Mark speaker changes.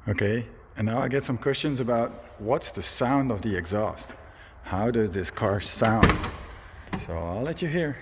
Speaker 1: Okay, and now I get some questions about what's the sound of the exhaust? How does this car sound? So I'll let you hear.